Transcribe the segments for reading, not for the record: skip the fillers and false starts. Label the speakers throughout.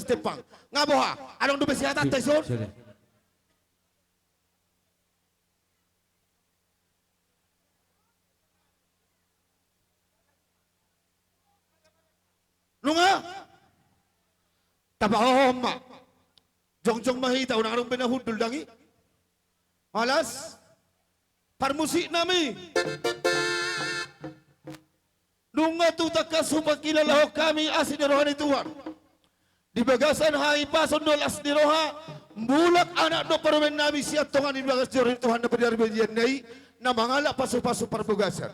Speaker 1: Tepang. Nga boha, anong dumi siya tatay son? Nunga? Tabahohom ma. Jong-jong mahita, unang anong pinahudol dangi. Malas? Parmusik nami. Nunga tutak kasumag kilalaho kami asin ni rohan ni Tuhan. Di bagasan hai pason nol as ni roha. Mulak anak do parumen nami siya tongan di bagas ni Tuhan na pediarbedian nai. Na mangala paso-paso parbugasan.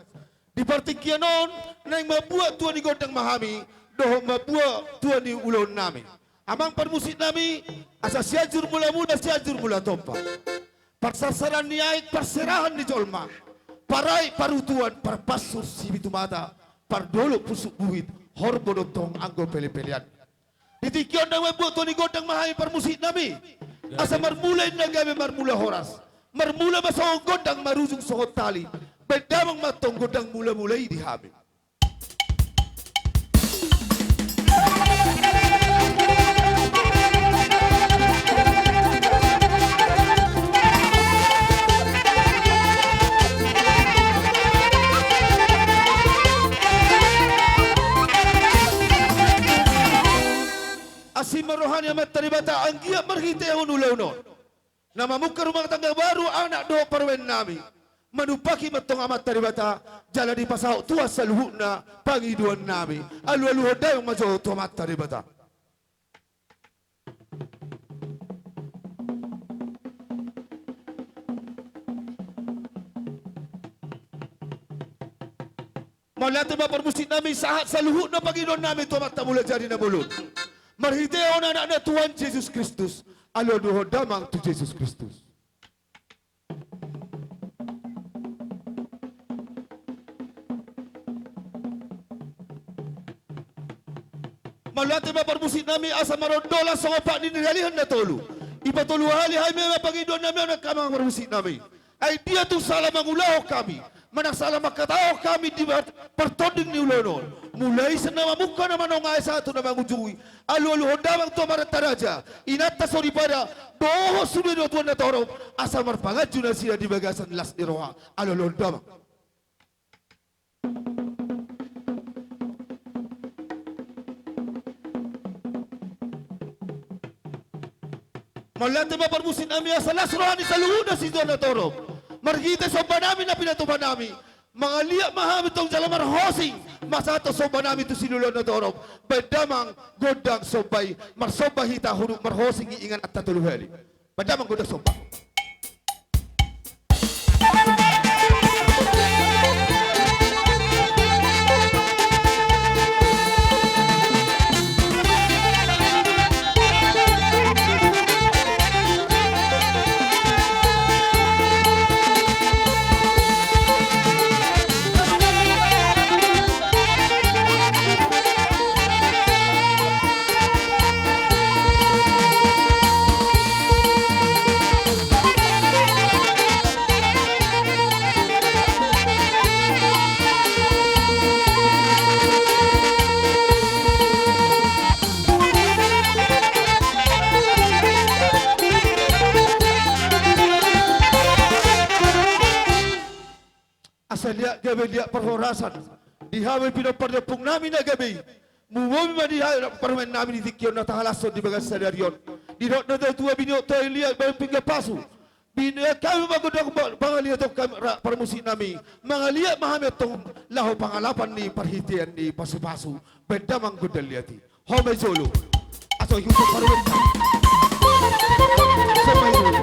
Speaker 1: Di partikian non, na yung mabuat Tuhan ni Godang Mahami. Doho mabuat Tuhan ni ulon nami. Amang parmusik nami. Asa siyajur mula-mula siyajur mula tompa. Parsasaran ni aik perserahan ni Jolma. Parai parutuan parpasur si bitumata. Pardolo pusuk buhit, horbodotong anggo pele-pelean. Ditikyon na mabuto ni Godang Mahami parmusik nami. Asa marmulay na kami marmula horas. Marmula masawang Godang marusong sokot tali. Bedamang matong Godang mula-mulay di hami. Asim marohani amat taribata ang giya marhite ang ulaw no. Na mamukar rumang tangga baru anak do parwen nami. Manupaki matong amat taribata jala di pasaw tuas sa luhut na pangiduan nami. Alu-aluhod na yung majo to amat taribata. Malati ba parmusin nami sahat sa luhut na pangiduan nami to amat tamula jadi na bulun. Marhideo na anak na Tuhan Yesus Kristus. Alo doho damang tu Yesus Kristus. Malati ba parmusin nami asa marondola sa opak ni niralihan na tolu. Ipatulu hali hay may Panginoon namin ang kamang parmusin nami. Ay dia tu salah mangulaw kami. Manang salah makatao kami di pertonding ni ulonon. Mulai sa namamuka naman ang nga sa ato na mangujui. Alu-aluhon damang to marataraja. Inata sorry para doho sumido tuan na toro. Asa marpangadyo na sila di bagasan las ni roha. Alu-aluhon damang. Malante ba parmusin nami asa las roha ni sa luhun na si tuan na toro. Margita soba namin na pinatuba namin. Mga liya mahamit tong jalamar hosing. Masato soba namin to sinulon na torob. Badamang godang sobay. Marsoba hita huruk marhosing iingan at tatuluheli. Badamang godang soba. Gabi dia perhorasan dihawi pinapardapung namin na gabi muwami madihay parmen namin itikyon na tahalason di bagas sadarion dirot na daw tuwa binyo tayo liya bayang pinggapaso kami magudang pangalia itong parmusin namin mga liya mahami itong laho pangalapan ni parhitian ni pasu-pasu bedamang gudal liyati homay solo aso hiyusok parwen somay solo.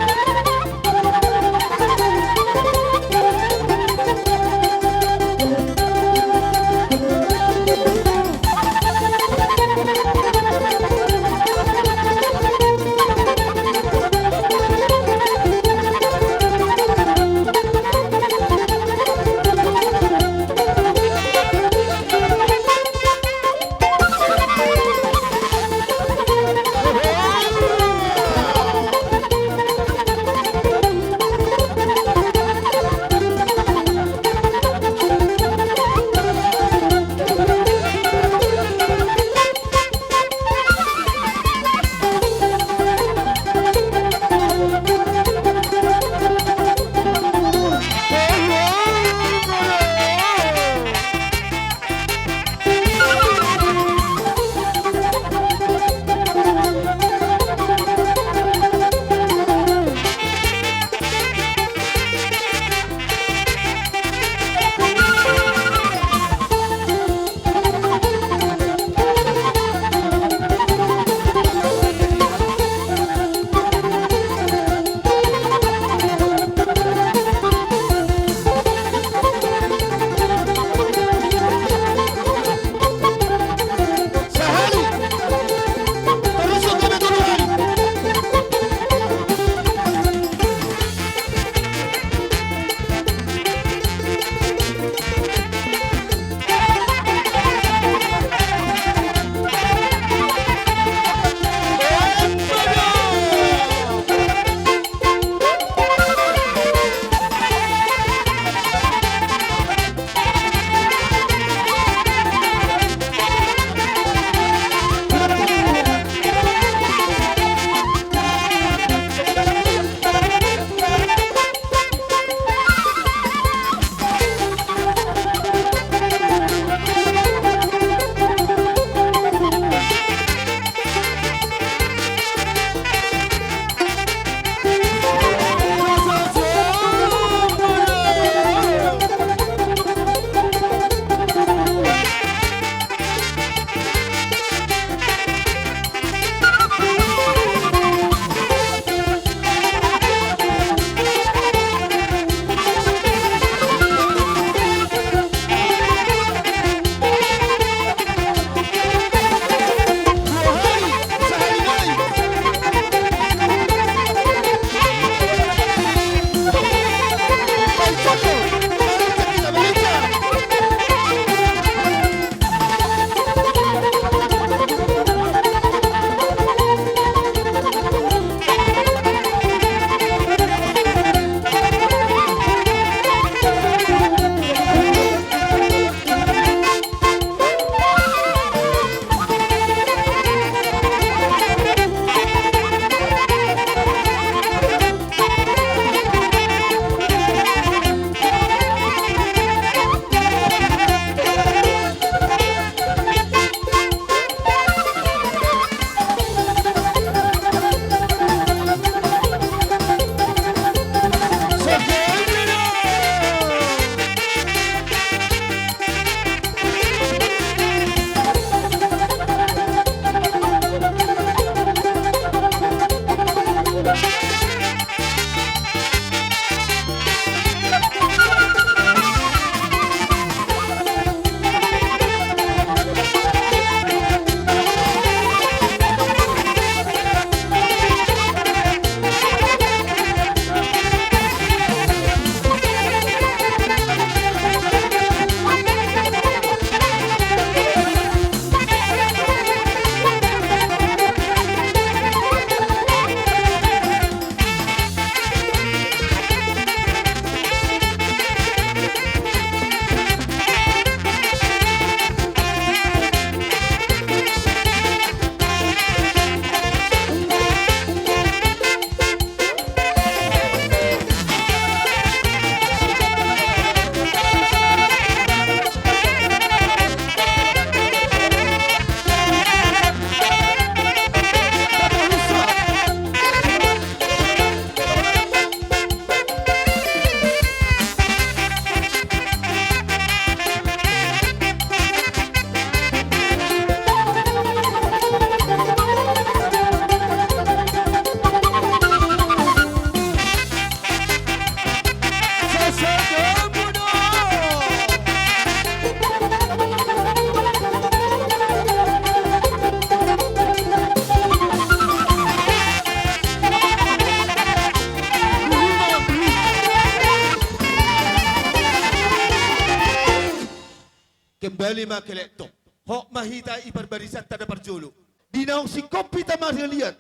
Speaker 1: bali makelekto. Hok mahita iperbarisan tada perjulu. Dinaong si kopi tamar lihat.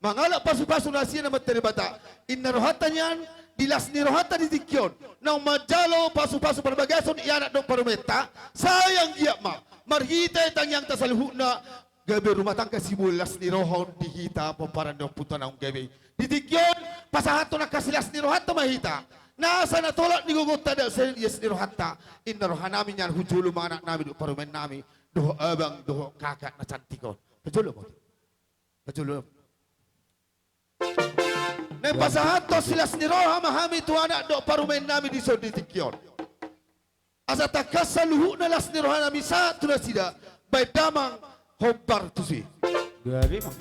Speaker 1: Mangalak pasu-pasu nasi na materibata. Inna rohatanyan dilas ni rohata di tikyon. Nang majalo pasu-pasu perbagason ianak dok parumeta. Sayang giyak ma. Marhita itang yang tasaluhu na gabi rumah tangga simulas ni rohon dihita pamparan dok puto naong gabi. Di tikyon pasahato na kasilas ni rohata mahita. Nasa na tolak ni gugut tada sa yes ni rohata. Inna rohanami nyan hujulu mga anak namin dok parumen namin. Doh abang doh kakak na cantikon. Pajulo mo. Pajulo. Nang pasahato silas ni roha mahami tu anak dok parumen namin di soditikyon. Asa takasaluhu na las ni roha namin sa tunasida. Bay damang hobar tu si.
Speaker 2: Dari mang.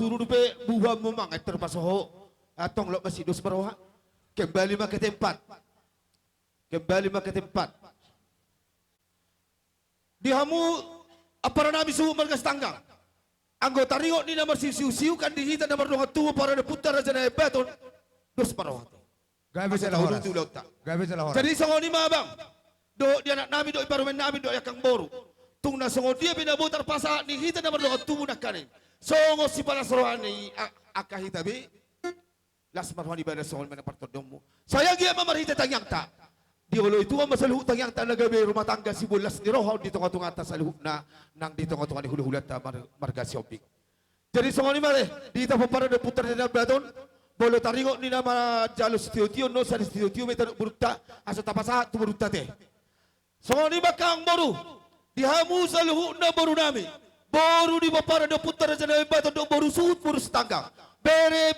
Speaker 1: suruh dupe buah memang terpasoh atong lo masih dos baroha kembali ke tempat dihamu apa nami suhu margas tanggang anggota rio ni nomor siu kan dihita nomor dua tuh para putar aja na beton dos baroha
Speaker 2: Gabi sa lahora. Gabi sa lahora.
Speaker 1: jadi songo ni mabang do dia nak nami do iparumen nami do yakang boru tung na songo dia binabutar pasa ni hita nomor dua tuh nak kanin songo si para sorohani akahitabi las marwani bada songo mana partodongmu saya gia mamarhita tangyang ta di ulo itu ang masaluh tangyang ta nagabi rumah tangga si bulas ni rohaw di tengah-tengah atas saluh na nang di tengah-tengah ni hulu-hulat ta marga siopik jadi songo ni mare di ta para de putar na badon bolo taringo ni nama jalo stio no sa stio meter burutta asa tapasa tu burutta te songo ni bakang boru dihamu saluh na boru nami boru di para de putar na badon do boru suut boru setanggang bere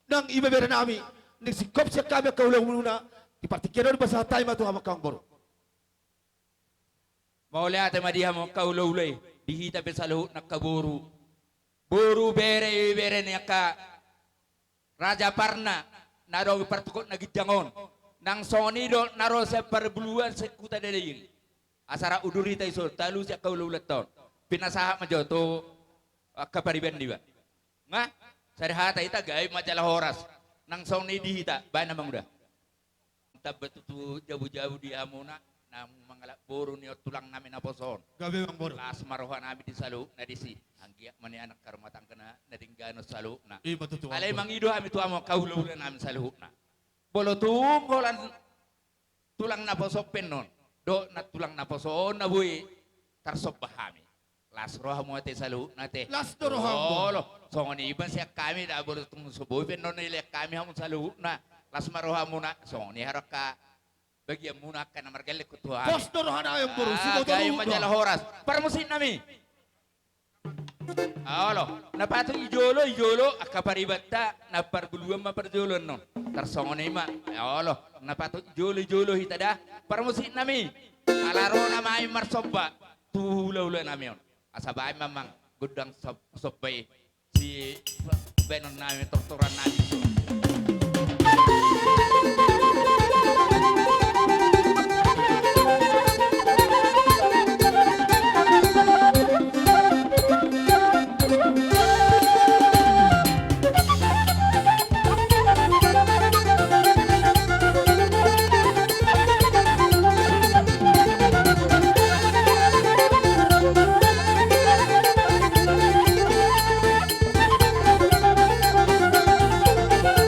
Speaker 1: nang iba bere nami ning sikop siya kami kaulang muna di partikiran basa tayo matu hamak kang boru
Speaker 3: Mauli ate madiha mo kaululay dihita pe sa luhut na kaburu buru bere niya ka Raja Parna naro partukot na gidyangon nang sonido naro sa parbuluan sa kuta dalayin asara udurita iso talu siya kaululat ton pinasaha majo to kapariban di ba nga sarihata ita gay majalah horas nang soni dihita ba namang udah tabat tu jabu-jabu di amuna nang mangalak buru ni tulang namin na poson
Speaker 1: gabi mang boru
Speaker 3: las marohan namin di salu na disi anggiak mani anak karumatang kena na tinggano salu na
Speaker 1: iba tutuwa
Speaker 3: alay mangido kami tu amo kaululan namin salu na bolo tunggolan tulang na posok penon do na tulang na poson na buhi tarsop bahami las roha mo ate salu na te
Speaker 1: las do roha mo
Speaker 3: bolo so ngoni iban siya kami da bolo tung subuhi penon nilek kami hamon salu na las maroha muna so ngoni harap ka bagian muna ka na margalit ko tuha
Speaker 1: pos do roha na yung boru si motor
Speaker 3: kayo majalah horas para musin nami alo napatong ijolo akaparibata na parguluan maparjolo non tarsongo ni ma alo napatong ijolo hitada para musin nami alaro na may marsoba tuhula-hula nami on asabay mamang gudang sobay si benon namin torturan namin so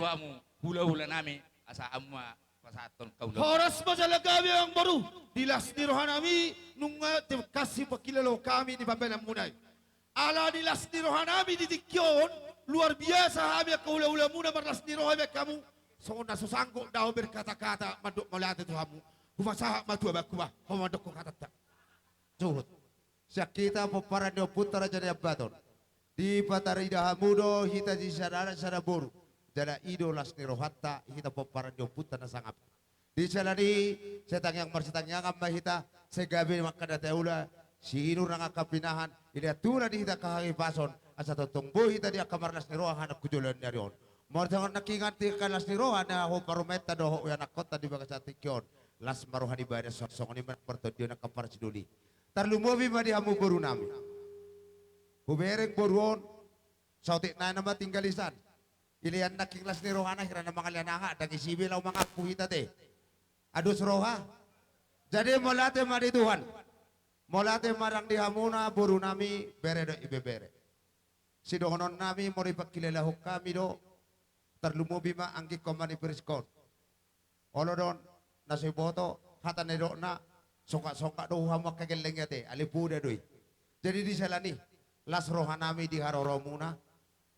Speaker 3: tuamu hula-hula nami asa amma pasaton kaulo.
Speaker 1: Horas masalah kami yang baru dilas di rohanami nunga kasih pakilalo kami di pambelan munay. Ala dilas di rohanami di tikyon luar biasa kami kaula-ula muna marlas di rohanami kamu. So nasusangko daw berkata-kata maduk malate tuhamu. Humasaha madua bakuba homadok ko katata.
Speaker 2: Suhut. Sakita popara dio putra jadi abaton. Di patarida hamudo hita di sadara sadaburu. Jada ido las nirohatta hita popara dio putra nasangap. Di salani setang yang marsitang yang hita segabe makada teula sinu ranga kapinahan ila tula di hita kahangi pason asa totongbo hita dia kamarlas nirohan kujulan darion. Morjangan nakingan ti kalas nirohan na ho parumeta doho ya nakota di bagasatikyon. Las marohani bayar sosong ni pertodio na kapar siduli. Tarlumobi madi hamu boru nami. Hubereng boruon sautik na nama tinggalisan. Ilian naking las ni rohana hirana mangalianaha dan isibi lau mangaku hita te. Adus roha. Jadi molate madi Tuhan. Molate marang di hamuna boru nami bere do ibe bere. Sidohonon nami mori pakilela kami do. Tarlumobi ma anggi komani periskon. Olodon nasi boto hata nedok na songkak-songkak doh hamak kegeleng te alipu doi. Jadi di salani las rohanami di haroromuna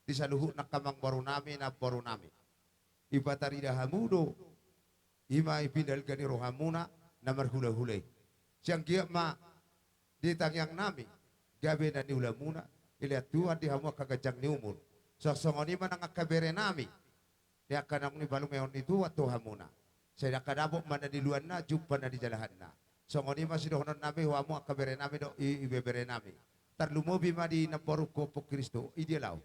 Speaker 2: di saluhu nak kamang baru nami na baru nami. Ibatari dah hamudo ima ipindal gani rohamuna namar hula-hulai. Siang kia ma di tangyang nami gabe na ni ulamuna ilihat Tuhan di hamak kagajang ni umur. Sosongoni mana ngakabere nami dia kanang ni balu meon itu waktu hamuna. Saya kadabok mana di luar na jumpa na di jalahan na. Songoni masih dohonon nami huamu akabere nami do ibebere nami. Tarlumobi ma di naporu ko po Kristo idealaw.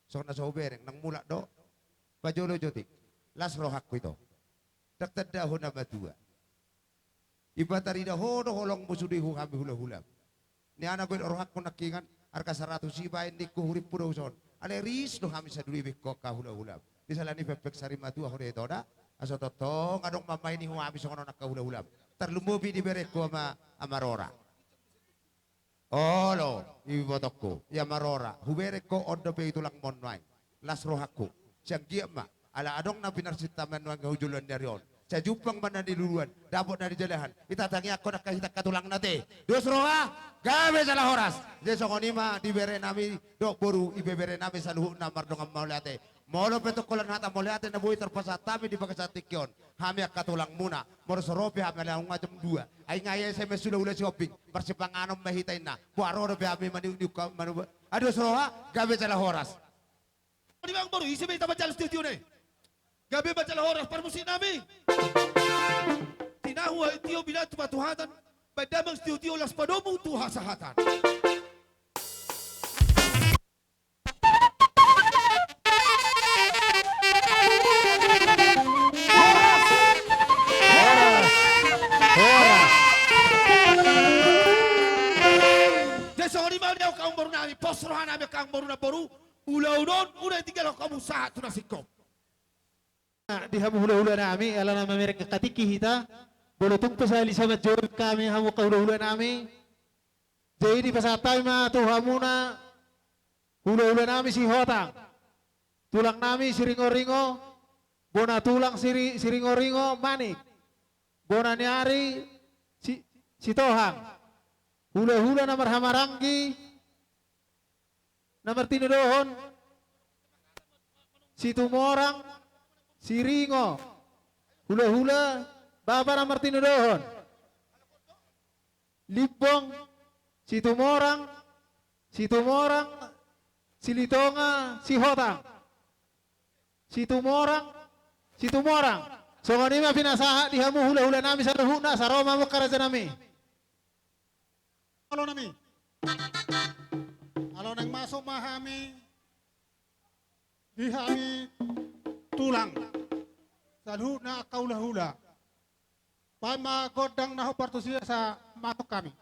Speaker 2: So na sobereng nang mula do pajolo jotik las rohak ko ito. Daktad dahon na matua. Ibatari dahon holong musudi kami hula-hula. Ni anak ko rohak ko nakingan arka 100 siba hindi ko hurip po daw son. Ale ris do kami sa duwibik ko ka hula-hula. Di salani pepek sari matua ko ito da. Aso totong adong mamay ni huami sa kono nakahula-hula. Tarlumubi di bereko ama amarora. Olo, ibotok ko. Ya marora. Hubereko ondo pe itulang monway. Las rohako. Siyang giyama. Ala adong na pinarsitaman ng hujulan darion. Sa jupang man na niluluan. Dapot na dijalahan. Itatangi ako nakahita katulang nate. Dos roha. Gabe sa lahoras. Jeso konima di bere nami. Dok boru ibebere nami sa luhuk na mardong ang maulate. Molo petok kolan hata moliate na buhay terpasatami di bagasatikyon. Hami katulang muna. Morsoropi hami lang ngajam 2. Ay ngaya sa mesula ula shopping. Marsipanganom mahitay na. Puaro na hami maniuka manuba. Ados roha, gabi sa lahoras.
Speaker 1: Di ba ang baru isi may tabat studio na eh. Gabi ba sa lahoras para musin namin. Tinahuwa itiyo bilang tumatuhatan. Padamang studio las padomong tuha sa hatan. Posrohan namin kang baru na baru, ulaw nun, unay tinggal ako sa ito na sikop.
Speaker 4: Di hamu hula-hula nami, ala na mereka katiki hita, bolotong pasali sa major kami hamu kahula-hula nami. Jadi pasatay ma tuhamu na hula-hula nami si Hotang. Tulang nami si Ringo-Ringo, bona tulang si Ringo-Ringo manik. Bona niari si Tohang. Hula-hula na marhamaranggi. Nomor tinudohon si Tumorang, si Ringo, hula-hula, baba nomor tinudohon. Libong, si Tumorang, si Litonga, si Hotang. Si Tumorang. So nganima pinasaha di hamu hula-hula nami sa luhuna sa Roma mo karaja nami.
Speaker 5: Halo nami. Kalau nang masuk mahami dihami tulang salhu na kaula-hula pama godang na partusia sa matok kami.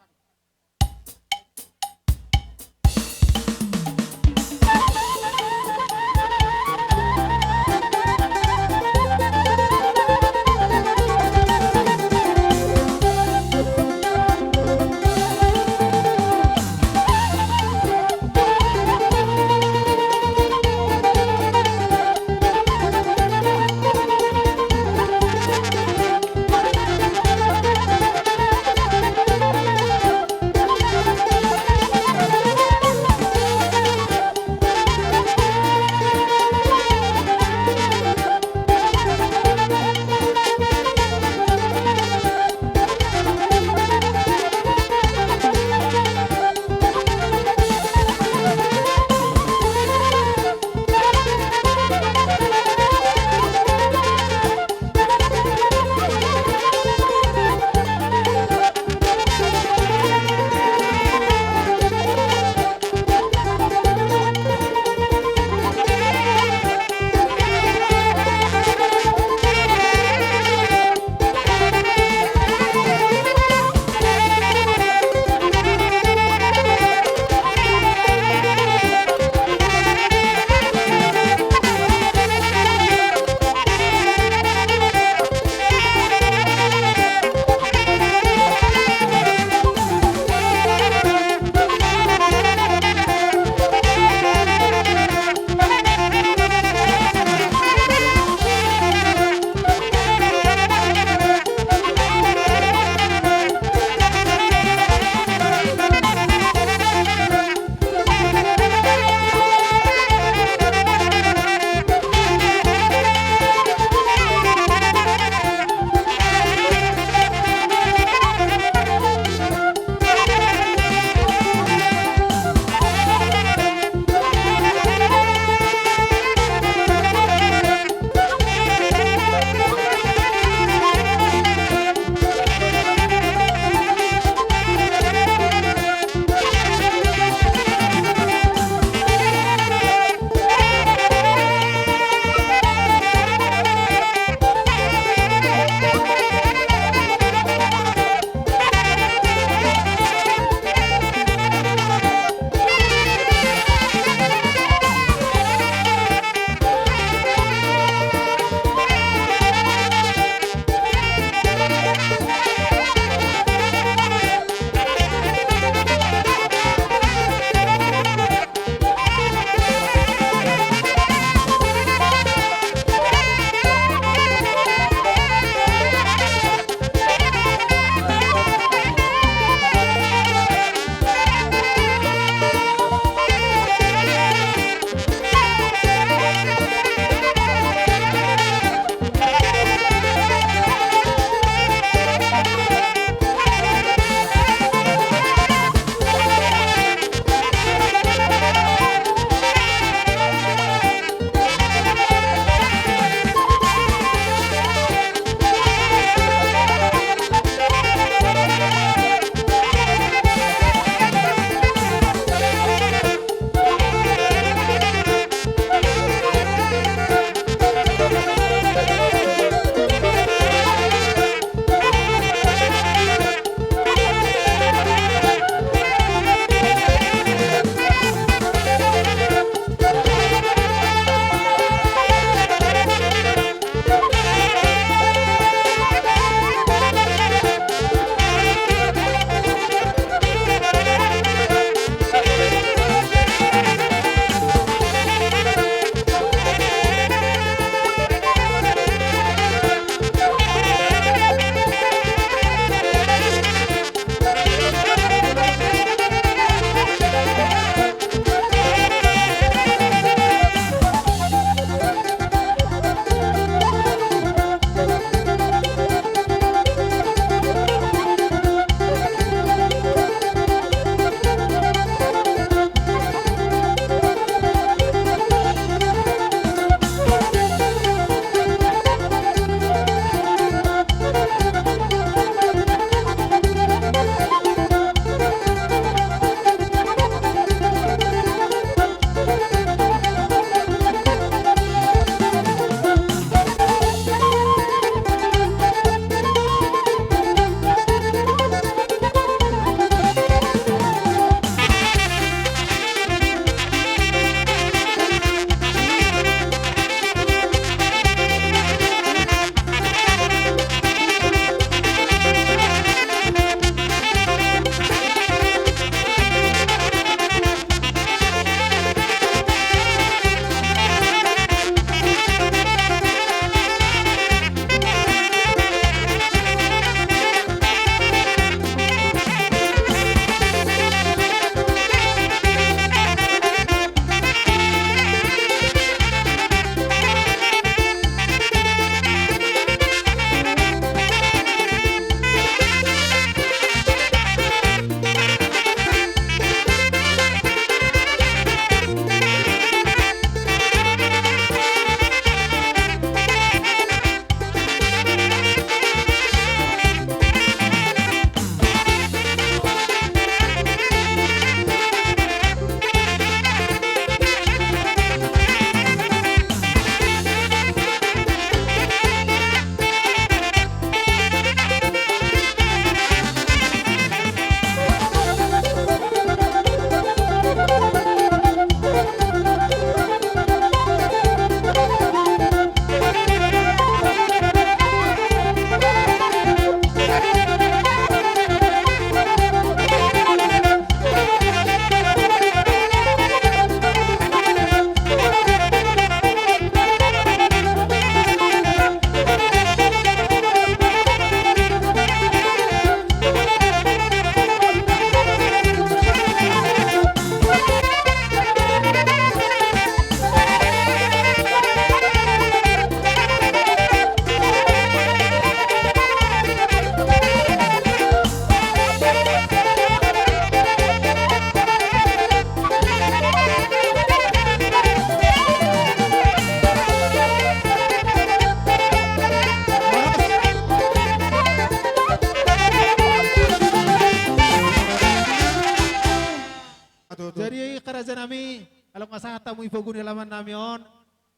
Speaker 4: pogun halaman namion.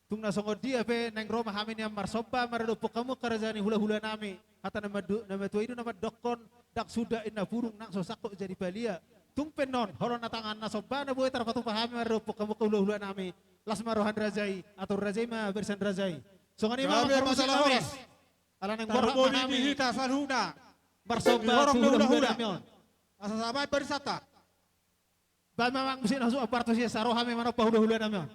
Speaker 4: Tung nasongod dia pe neng Roma hamin yang marsoba maradopo kamu kerajaan hula-hula nami. Hata nama tua itu nama dokon dak sudah inna burung nak sosako jadi balia. Tung penon horon natangan nasoba na buai tarpatu pahami maradopo kamu hula-hula nami. Las marohan rajai atau rajai ma bersan rajai. Songani ma
Speaker 5: Kami
Speaker 4: hormati
Speaker 5: masalah
Speaker 4: kami.
Speaker 5: oras.
Speaker 4: Ala neng
Speaker 5: Taruh
Speaker 4: borhak
Speaker 5: bodi
Speaker 4: nami.
Speaker 5: dihita salhuna.
Speaker 4: Marsoba
Speaker 5: Dihorong
Speaker 4: tu hula-hula
Speaker 5: hula-hula.
Speaker 4: namion.
Speaker 5: Asa sampai berisata.
Speaker 4: Ba memang mesti nasu aparto siya sarohame mana pa hula-hula namion.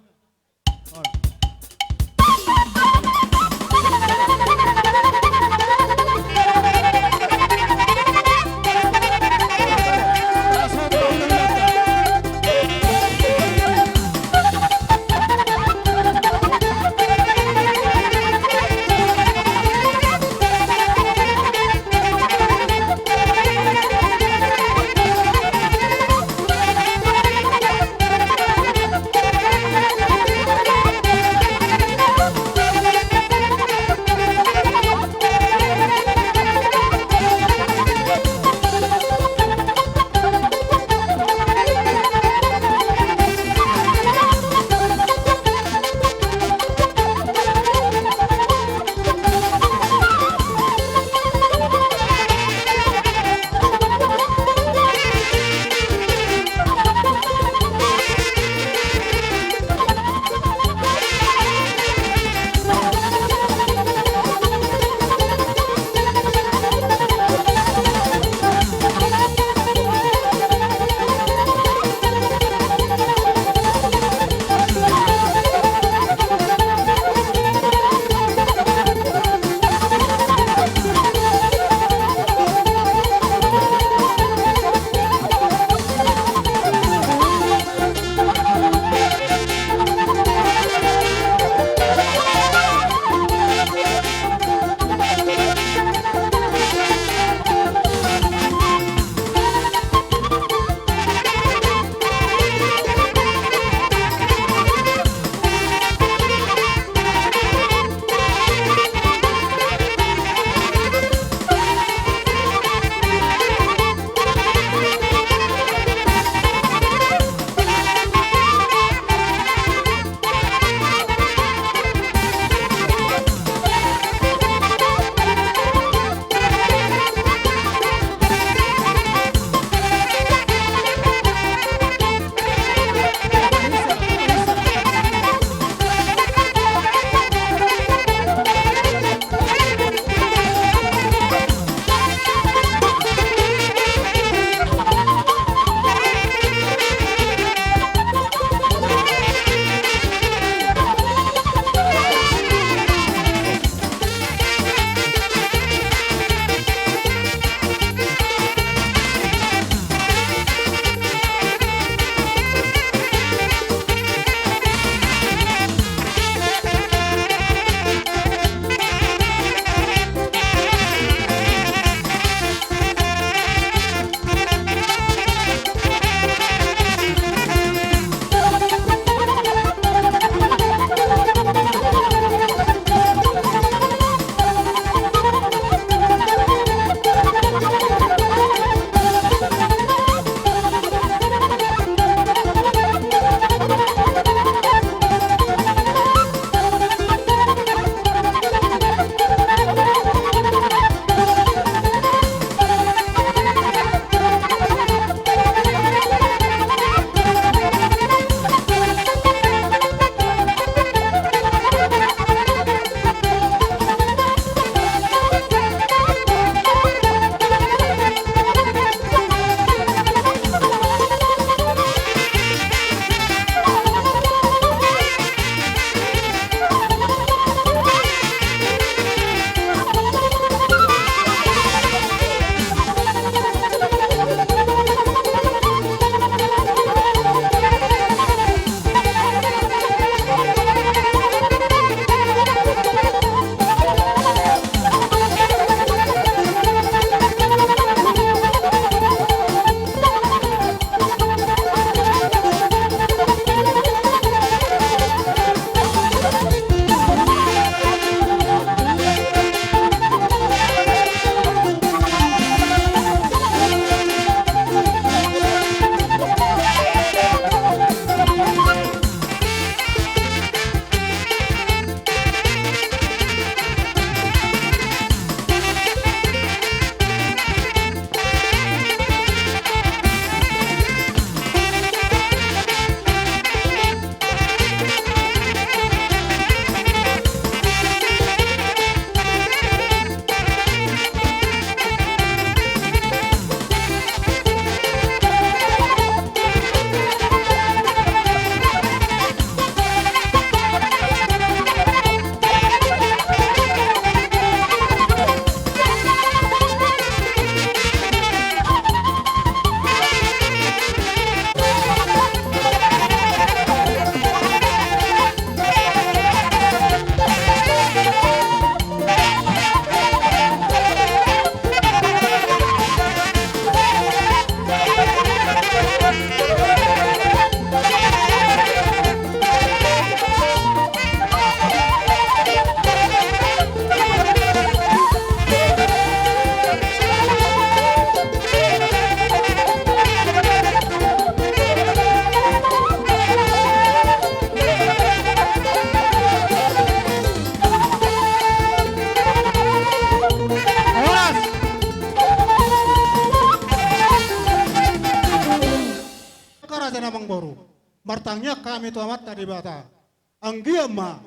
Speaker 5: Datangnya kami tuamat tadi bata. Anggiama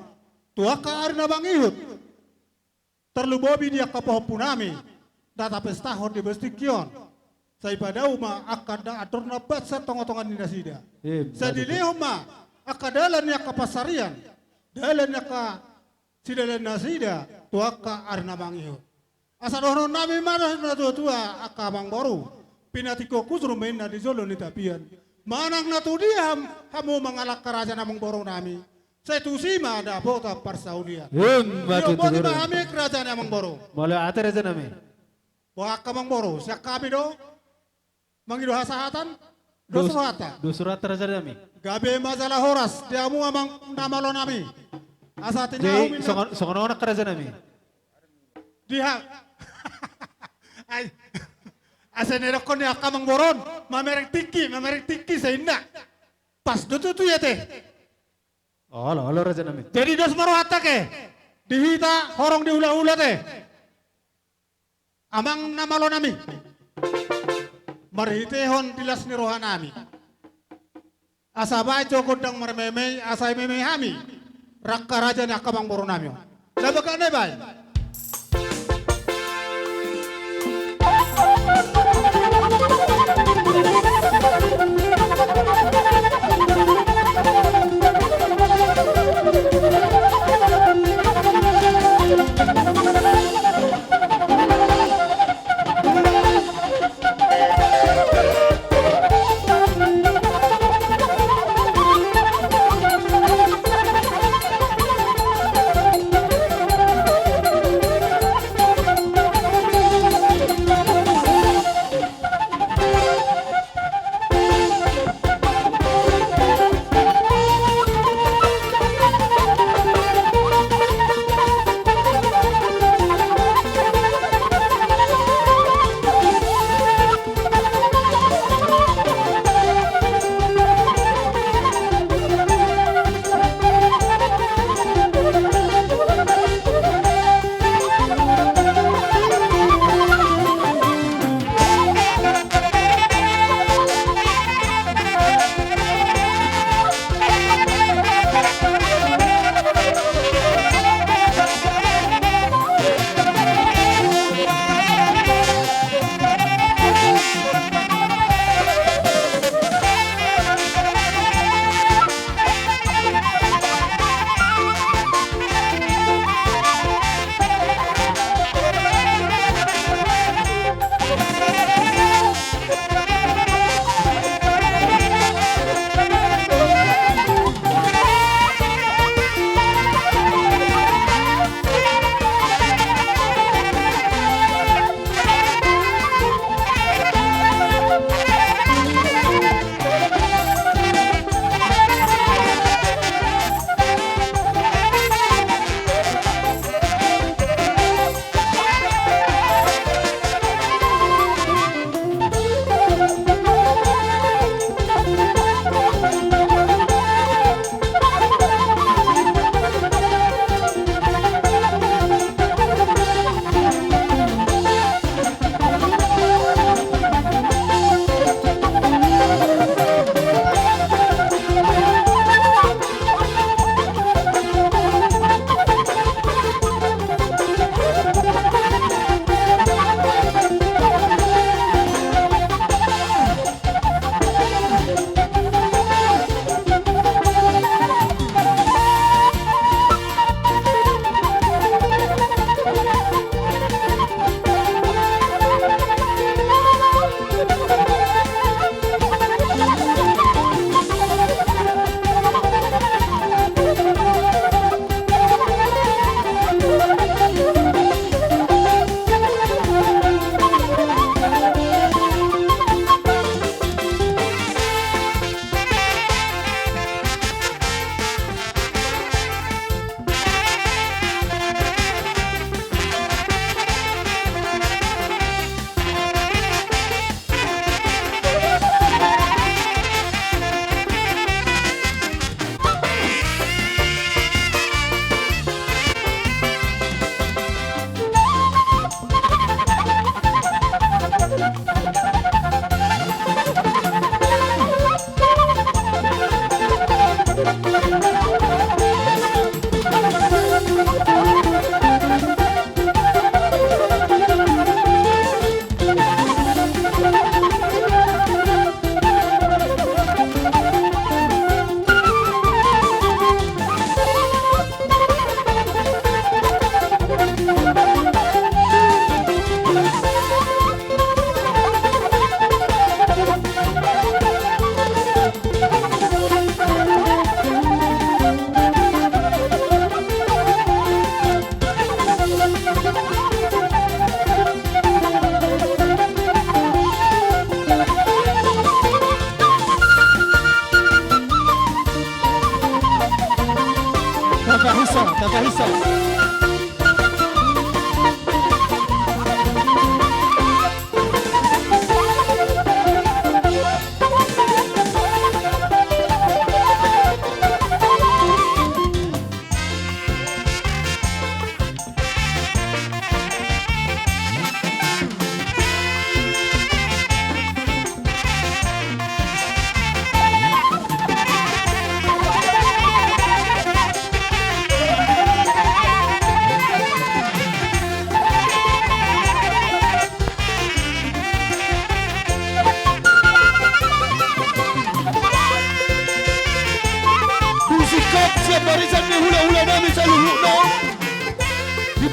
Speaker 5: tua ka arna bangihut. Terlubobi dia kapohpunami. Data pestahon di bestikion. Saya pada uma akada atur nabat sa tongotongan di nasida. Sa dilihuma akadalan ya kapasarian. Dalan ya ka sidalan nasida tua ka arna bangihut. Asa dohno nami mana na tua akabang baru. Pinatiko kusrum main na di zolo ni tapian. Manang na tu dia hamu mengalak kerajaan amang baru nami. Saya tu sima ada bota parsaudia. Yo boti mahami kerajaan amang baru.
Speaker 4: Mula ate raja nami.
Speaker 5: Wah kamang baru. Siak kami do. Mangido hasahatan. Do surata.
Speaker 4: Do surat raja nami.
Speaker 5: Gabe masalah horas. Diamu amang namalo nami. Asa
Speaker 4: Jadi
Speaker 5: tinahu
Speaker 4: sokono nak raja nami.
Speaker 5: Diha. Ay. Asa nerokon ni akamang boron. Mamerek tiki sa inna. Pas do tu ya teh.
Speaker 4: Halo raja nami.
Speaker 5: Jadi dos maruhata ke. Dihita horong diula-ula teh. Amang namalo nami. Marhitehon dilas ni roha nami. Asa baco kodang marmemei asai memei hami. Rakka raja ni akamang boron nami. Labakan ne bay.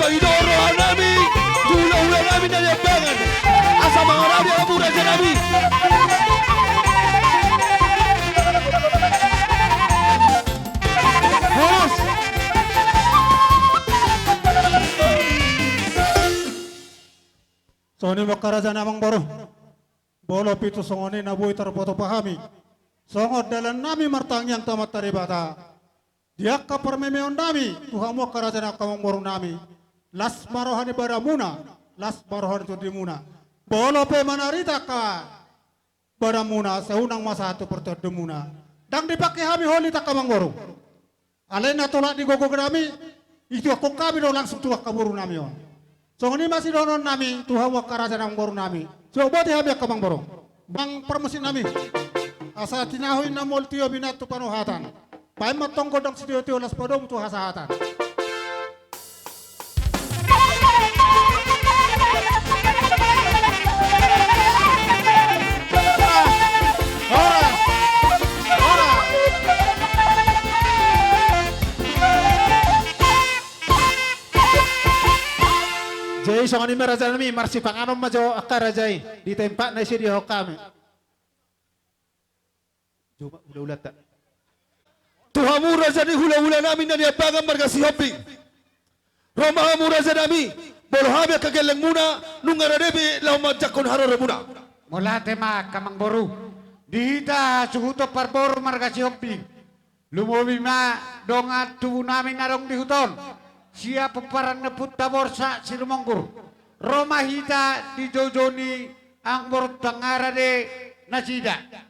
Speaker 1: Panginoon rohan namin, hula-hula namin na liambangan, asa mga nabi ang mura sa namin.
Speaker 4: Horas!
Speaker 5: So ni makaraja namang boro. Bolo pito songoni na buhay tarpoto pahami. Songod dalan nami martang yang tamat taribata. Dia ka permemeon nami. Tuhan mo karaja na kamang boro nami. Las marohani baramuna. Las marohani tu dimuna. Bolo pe manarita ka. Baramuna seunang masa tu perterdemuna. Dang dipakai hami holi tak kamang boro. Alena tolak di gogok nami. Itu aku kami do langsung tuak kaburu nami on. So ini masih donon nami, Tuhan wakaraja nang boru nami. So buat habis kamang borong. Bang permesin nami. Asa tinahui namol tio binatu panuhatan. Pai matong godong sidio tio las podom tu hasahatan.
Speaker 4: Jai songani meraja nami marsi panganom majo akarajai di tempat nasi di hokame. Coba ulah-ulah tak.
Speaker 1: Tuhan mo raja ni hula-hula namin na liambangan marga si Hopi. Roma mo raja nami, bolohabi kageleng muna, nung aradebi laumadjakon harore muna.
Speaker 6: Mula tema kamang boru. Dihita suhuto parbor marga si Hopi. Lumobi ma dongat tubuh namin narong dihuton. Siapa parang neput taborsa si Lumonggur. Roma hita di jojoni ang borot tangara de nasida.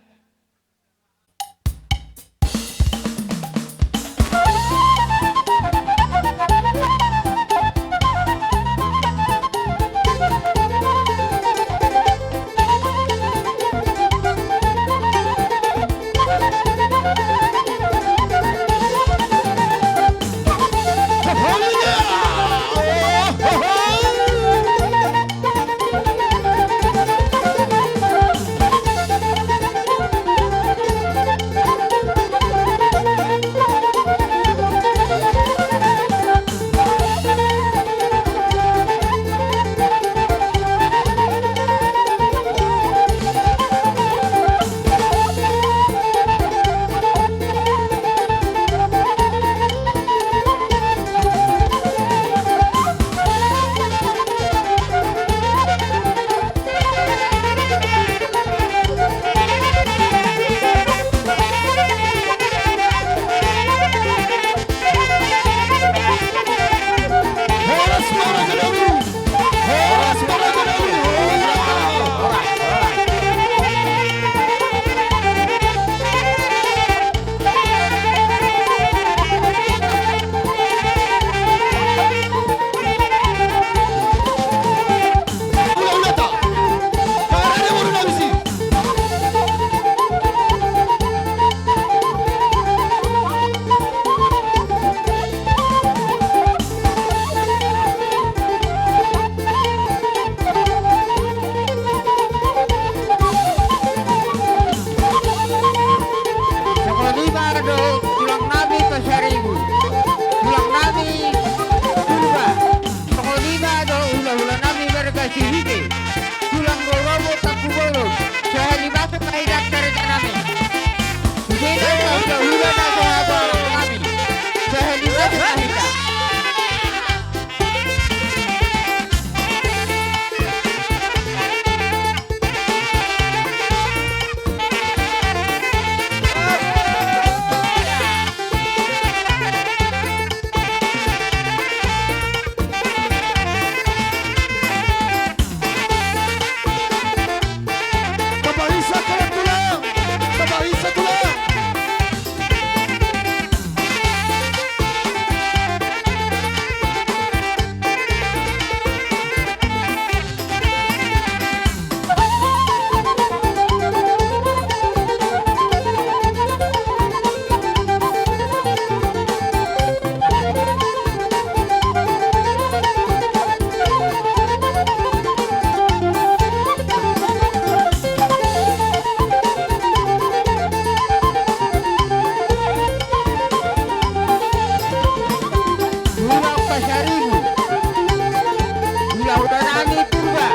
Speaker 7: Ani Purba.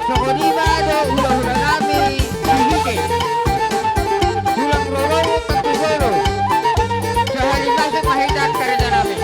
Speaker 7: Sokonima do hula-hula nami dihike. Tulang roro tatugoro. Sahalimasang mahitan karena nami.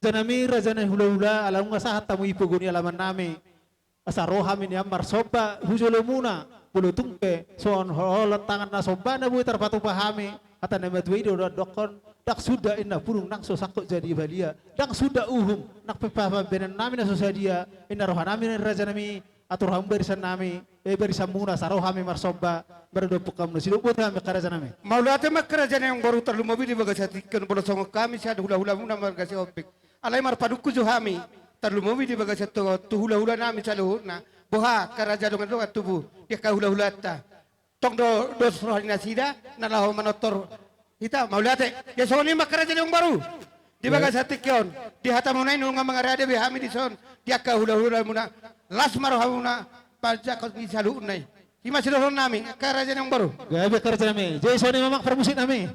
Speaker 4: Janami rajana hula-hula alam nga sahat tamu ipuguni alaman nami. Asa rohami ni amar soba hujolo muna bulu tungpe soon holat tangan na soba na buitar patu pahami ata na madway do dokon dak sudah inna purung nang so sakot jadi balia dak sudah uhum nak pepapa benen nami na sosadia inna rohanami na rajanami atur ham barisan nami barisan muna sa rohami mar soba berdo pukam na siluput kami karajanami.
Speaker 6: Maulate makkarajan yang baru terlumobi di bagasatikan bola songo kami siya hula-hula muna margasi opik. Alay marpaduku juhami terlumobi di bagasat tu hula-hula nami sa luhut na boha karaja dongan dongan tubuh dia ka hula-hula ta. Tong dos rohani nasida na laho manotor kita maulate ya soni makkarajan yang baru di bagasatikan di hatamunay nung mga rade bihami di son dia ka hula-hula muna las marohamuna pajak kos bisa luunay. Ima silohon nami karajan yang baru.
Speaker 4: Gabi karajanami. Jason ni mamak permusit nami.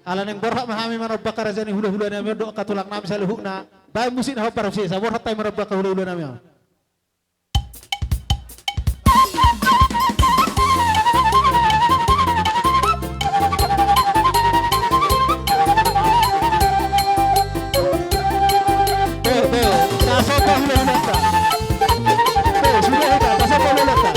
Speaker 4: Alan yang borhak mahami marabba karajani hula-hula nami do katulang nami sa luhuk na bae musit na parmusit sa borhak tay marabba ka hula-hula nami. Tasok hula-hula ta. Sudah kita tasok hula-hula ta.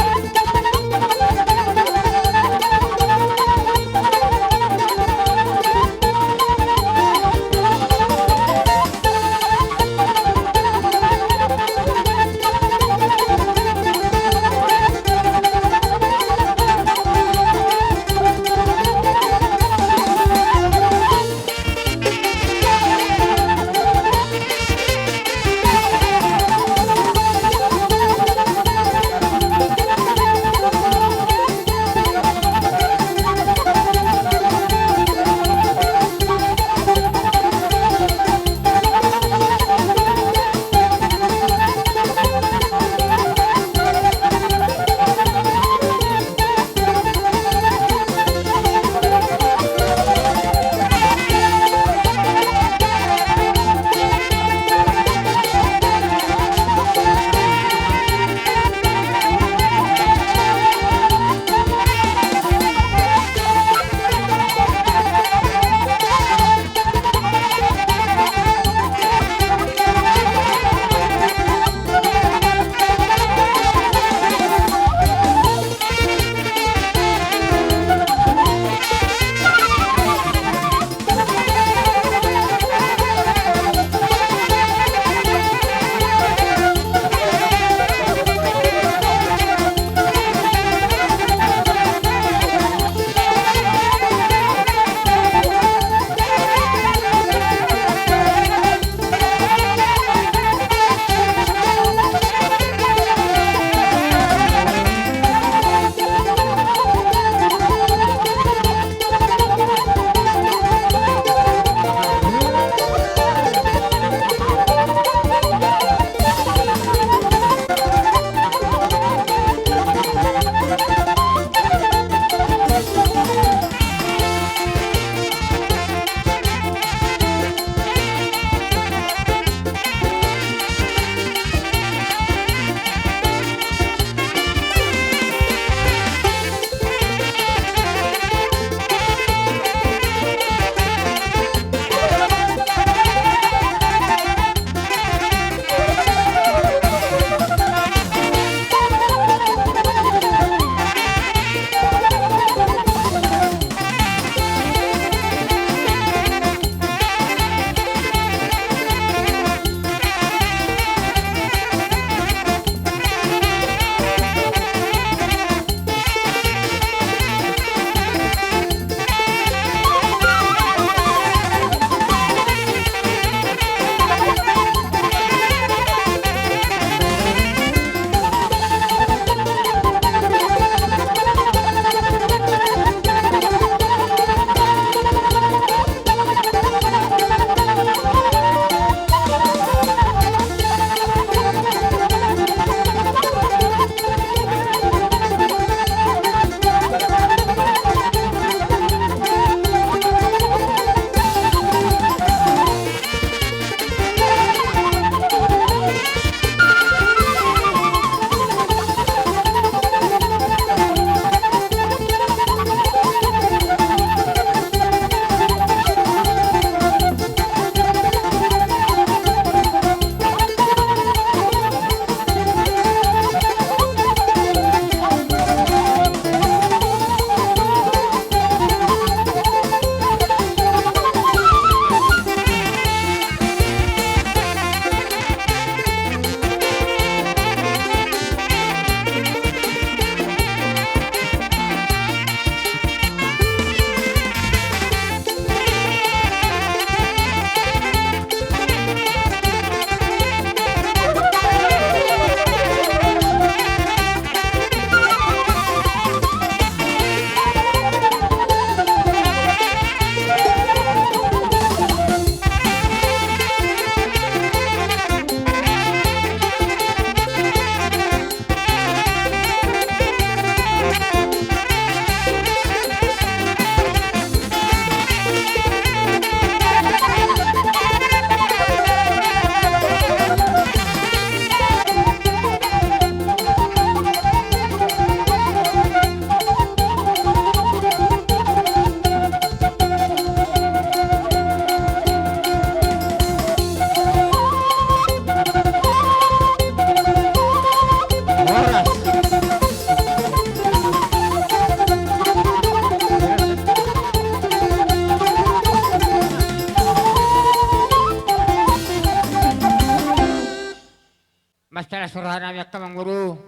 Speaker 7: masalah suruhan kami kamang guru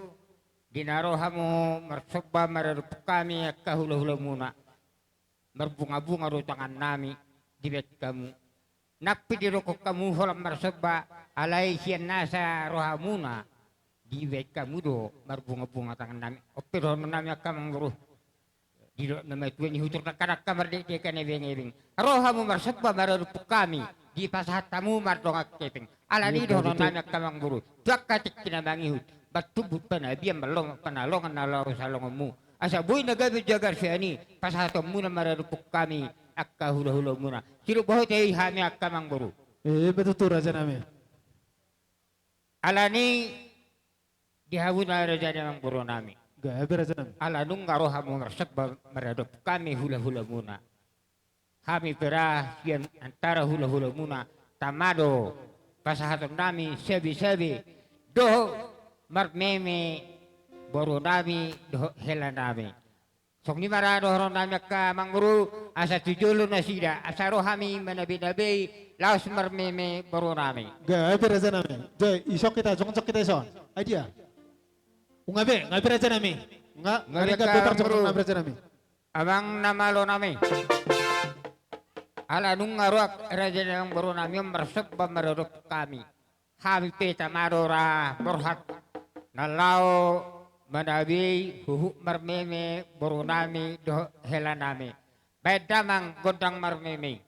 Speaker 7: dinarohamu marsoba mararup kami hula-hula muna berbunga-bunga rutangan nami di bet kamu nakpi di rokok kamu holam marsoba alai sian nasa rohamuna di bet kamu do berbunga-bunga tangan nami opiron nami kamang guru di do nama tuan hutur nak kamar de kan eveng rohamu marsoba mararup kami di pasahat tamu mardongak keping ala ni do nami kamang guru dakatik kinabangi hut batubut panabiam balong panalongan nalaw salongamu asa boy nagabi jagar siani pasahat muna mararupok kami akka hula-hula muna silo bahot ay hami kamang guru
Speaker 4: betul tuh raja nami.
Speaker 7: ala ni dihawin na raja namang guru nami
Speaker 4: Gabi raja nami.
Speaker 7: ala nung ngarohamu ngarsak mararupok kami hula-hula muna kami pera sian antara hula-hula muna tamado pasahaton nami sebi-sebi do marmeme boro nami do hela nami sok ni marado horon nami ka manguru asa tujulo na sida asa rohami manabi-nabi laos marmeme boro nami
Speaker 4: Gabi raja nami. Jai isok kita jongcok kita ison. Idea. Ungabe ngabe raja nami. Ngari ka betar jongcok ngabe raja nami.
Speaker 7: abang namalo nami ala nung ngaruak raja ng boro nami marsap ba mararok kami kami peta marora borhat nalao manabi huhu marmeme boro nami do hela nami beda mang gondang marmeme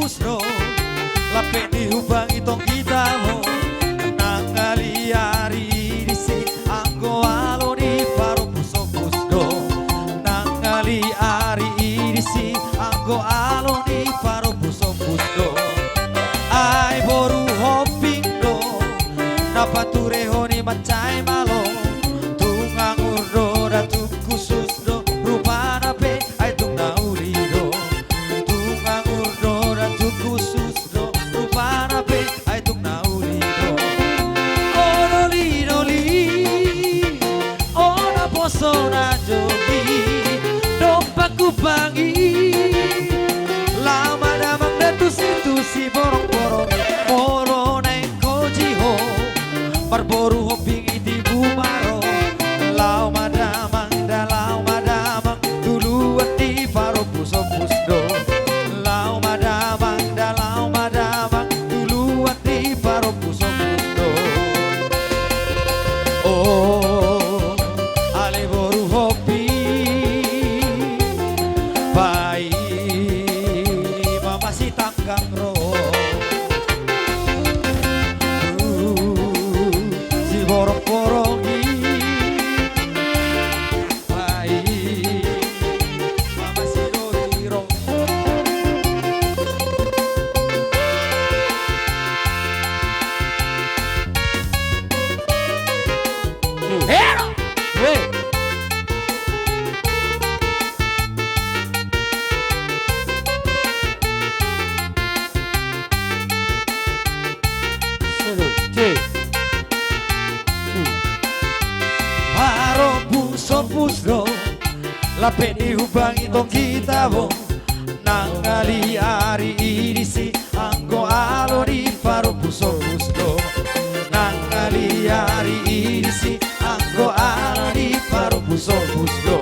Speaker 8: pusro lape di hubang itong kita mo nang ngaliari disi anggo alo di paro puso pusro nang ngaliari disi anggo alo di paro puso pusro ai boru hoping do napature honi macai malo tungang urdo datu khusus do rupana pe ai tung naulido tungang urdo datu khusus do rupana pe ai tung naulido ono lido li ona posona jogi dompaku bangi lama damang datu situ si borong-borong moro neng kojiho marboru hoping iti bumaro lau madamang duluan di paro puso pusdo lau madamang duluan di paro puso pusdo oh ale boru hoping pai mama si tanggang ro si borong-borongi pai mama si doriro hero weh paro puso pusro lape dihubang itong kita bo nang ngaliari idisi anggo alo di paro puso pusro nang ngaliari idisi anggo alo di paro puso pusro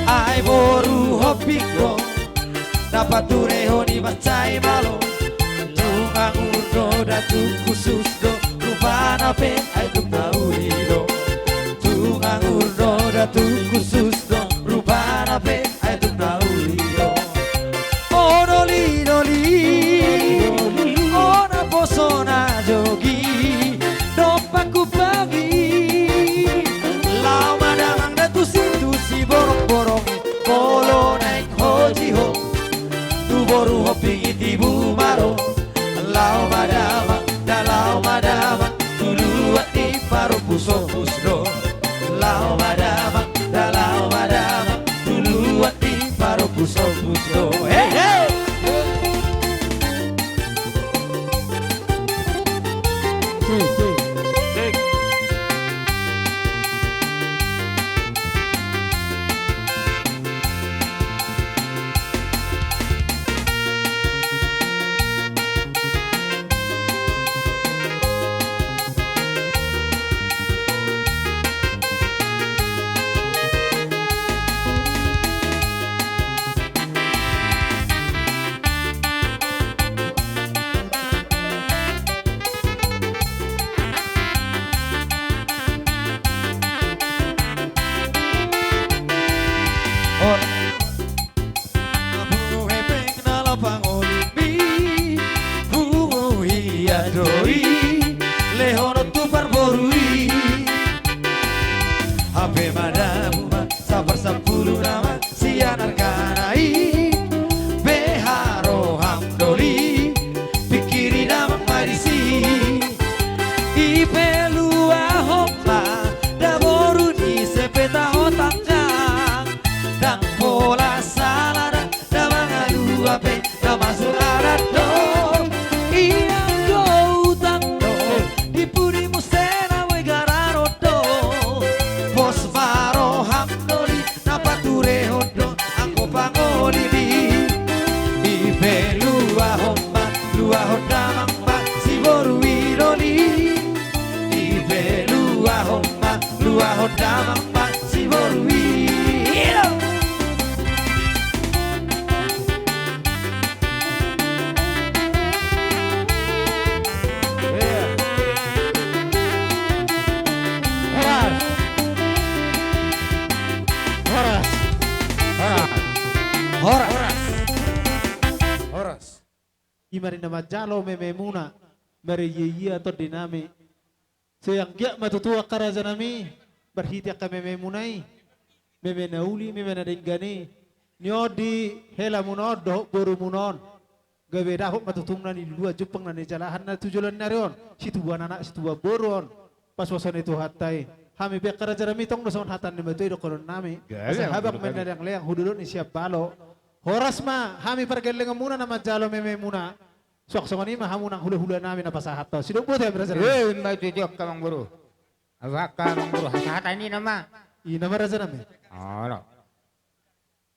Speaker 8: ai boru hopiko napature honi macai malo tungang urdo datu khusus do rupana pe ai tung naulido tungang urdo datu khusus do rupana pe ai tung naulido ono lido li ona posona jogi dompaku pagi lau madamang datu situ si borong-borong kolo naik hojiho tu boru hoping iti bumaro lau madamang duluan di paro puso pusdo lau madamang duluan di paro puso pusdo hey hey Hape madamuma sabar sepuluh nama sianar kanai beharo hamdoli pikiri nama marisi ipelua hopla daboru di sepeta hotangnya dan pola salara damangalu ape damasuk arat do iya go utang do dipuri musena we gararo do bos baro hamdoli napature hodo angko pangoli di ipe lua hoda mamba si boru wiroli ipe lua hoda mamba si boru wiro
Speaker 6: Horas. Horas. Horas.
Speaker 4: imari na majalo mememuna mari iya to dinami sayang gya matutua karaja nami berhiti ka mememunai memenauli memenadinggani nyo di hela munod do boru munon gawe dahok matutungna ni dua jupang na ni jalahan na tujulan narion situ buan anak situ buan boron pas wasan itu hatai kami pihak karaja nami tong doson hatan ni matoy do koron nami asa habak menadang leang hudulun ni siap balo horas ma kami pergeleng muna na majalo mememuna sok songani mah hamunang hula-hula namin na pasahat to sidok po tayo beraja nami
Speaker 7: Mbak Tujuk kamang buru. Awak kamang buru hasahata ini nama.
Speaker 4: ina maraja nami
Speaker 7: Oh, no.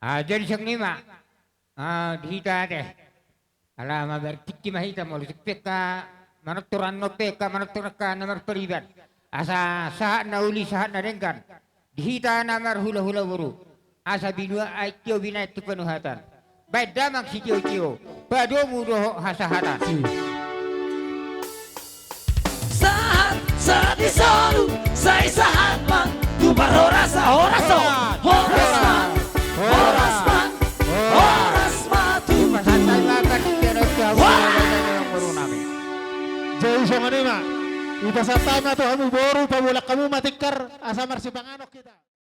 Speaker 7: Jadi siyang lima. Dihita deh. Alam, berkiki mahita mo. Lusik ka, manukturan no peka, manukturan ka namar peribat. Asa sahat na uli, sahat na dengkan. Dihita namar hula-hula buru. Asa binua ay tiyo binay tupanuhatan. Baik damang si tiyo-tiyo. Pado mudo hasahatan.
Speaker 8: Saat disolu sa isahan man Tubar horas man
Speaker 7: Santai makan tiada
Speaker 4: Jadi songani ma ipasatama to kamu boru pamulak kamu matikar asa marsipanganok kita